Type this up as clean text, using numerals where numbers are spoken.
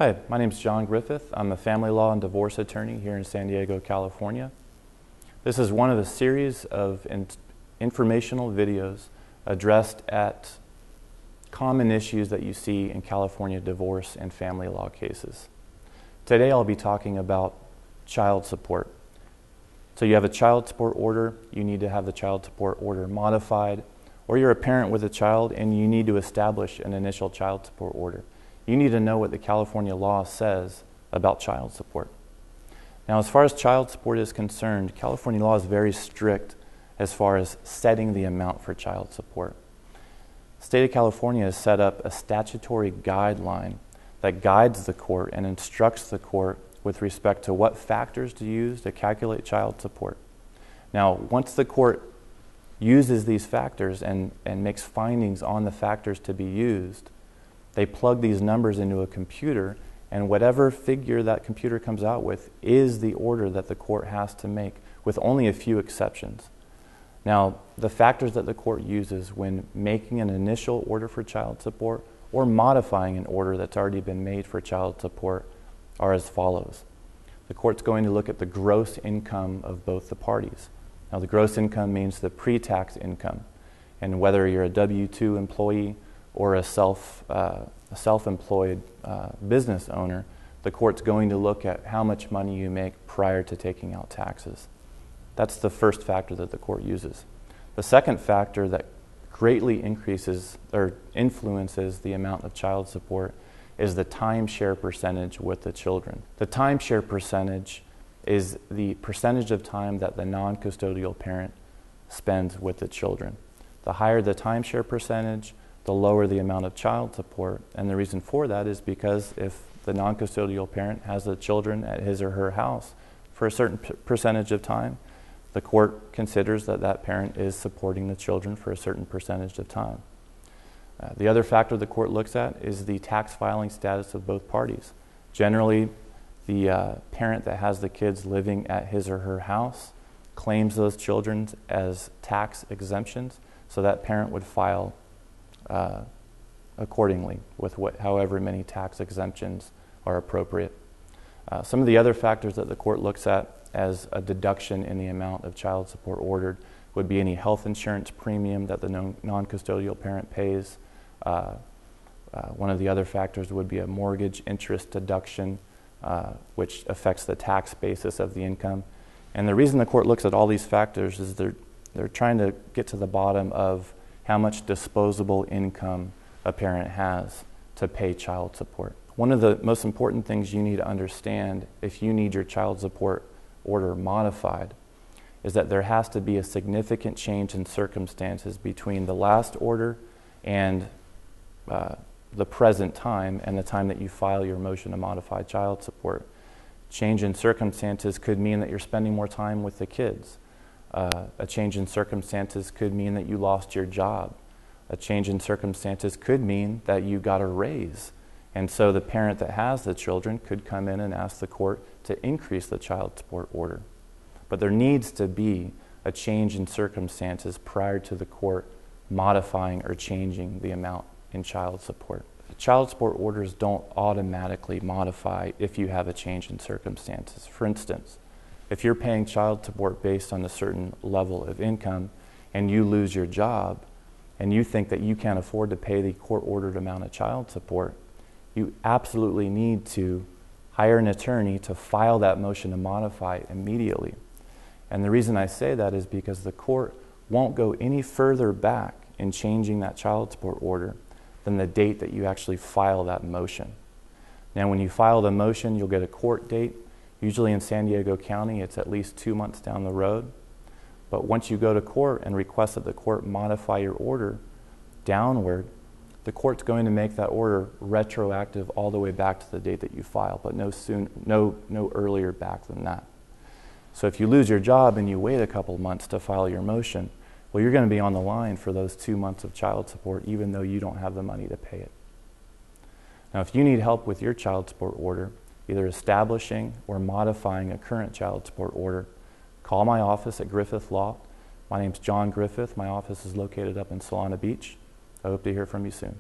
Hi, my name is John Griffith. I'm a family law and divorce attorney here in San Diego, California. This is one of a series of informational videos addressed at common issues that you see in California divorce and family law cases. Today I'll be talking about child support. So you have a child support order, you need to have the child support order modified, or you're a parent with a child and you need to establish an initial child support order. You need to know what the California law says about child support. Now, as far as child support is concerned, California law is very strict as far as setting the amount for child support. The state of California has set up a statutory guideline that guides the court and instructs the court with respect to what factors to use to calculate child support. Now, once the court uses these factors and makes findings on the factors to be used, they plug these numbers into a computer, and whatever figure that computer comes out with is the order that the court has to make, with only a few exceptions. Now, the factors that the court uses when making an initial order for child support or modifying an order that's already been made for child support are as follows. The court's going to look at the gross income of both the parties. Now, the gross income means the pre-tax income, and whether you're a W-2 employee or a self-employed business owner, the court's going to look at how much money you make prior to taking out taxes. That's the first factor that the court uses. The second factor that greatly increases or influences the amount of child support is the timeshare percentage with the children. The timeshare percentage is the percentage of time that the non-custodial parent spends with the children. The higher the timeshare percentage, the lower the amount of child support. And the reason for that is because if the non-custodial parent has the children at his or her house for a certain percentage of time, the court considers that that parent is supporting the children for a certain percentage of time. The other factor the court looks at is the tax filing status of both parties. Generally, the parent that has the kids living at his or her house claims those children as tax exemptions, so that parent would file accordingly with however many tax exemptions are appropriate. Some of the other factors that the court looks at as a deduction in the amount of child support ordered would be any health insurance premium that the non-custodial parent pays. One of the other factors would be a mortgage interest deduction, which affects the tax basis of the income. And the reason the court looks at all these factors is they're trying to get to the bottom of how much disposable income a parent has to pay child support. One of the most important things you need to understand if you need your child support order modified is that there has to be a significant change in circumstances between the last order and the present time and the time that you file your motion to modify child support. Change in circumstances could mean that you're spending more time with the kids. A change in circumstances could mean that you lost your job. A change in circumstances could mean that you got a raise. And so the parent that has the children could come in and ask the court to increase the child support order. But there needs to be a change in circumstances prior to the court modifying or changing the amount in child support. Child support orders don't automatically modify if you have a change in circumstances. For instance, if you're paying child support based on a certain level of income and you lose your job and you think that you can't afford to pay the court-ordered amount of child support, you absolutely need to hire an attorney to file that motion to modify immediately. And the reason I say that is because the court won't go any further back in changing that child support order than the date that you actually file that motion. Now, when you file the motion, you'll get a court date. Usually in San Diego County, it's at least 2 months down the road. But once you go to court and request that the court modify your order downward, the court's going to make that order retroactive all the way back to the date that you file, but no earlier back than that. So if you lose your job and you wait a couple months to file your motion, well, you're going to be on the line for those 2 months of child support, even though you don't have the money to pay it. Now, if you need help with your child support order, either establishing or modifying a current child support order, call my office at Griffith Law. My name's John Griffith. My office is located up in Solana Beach. I hope to hear from you soon.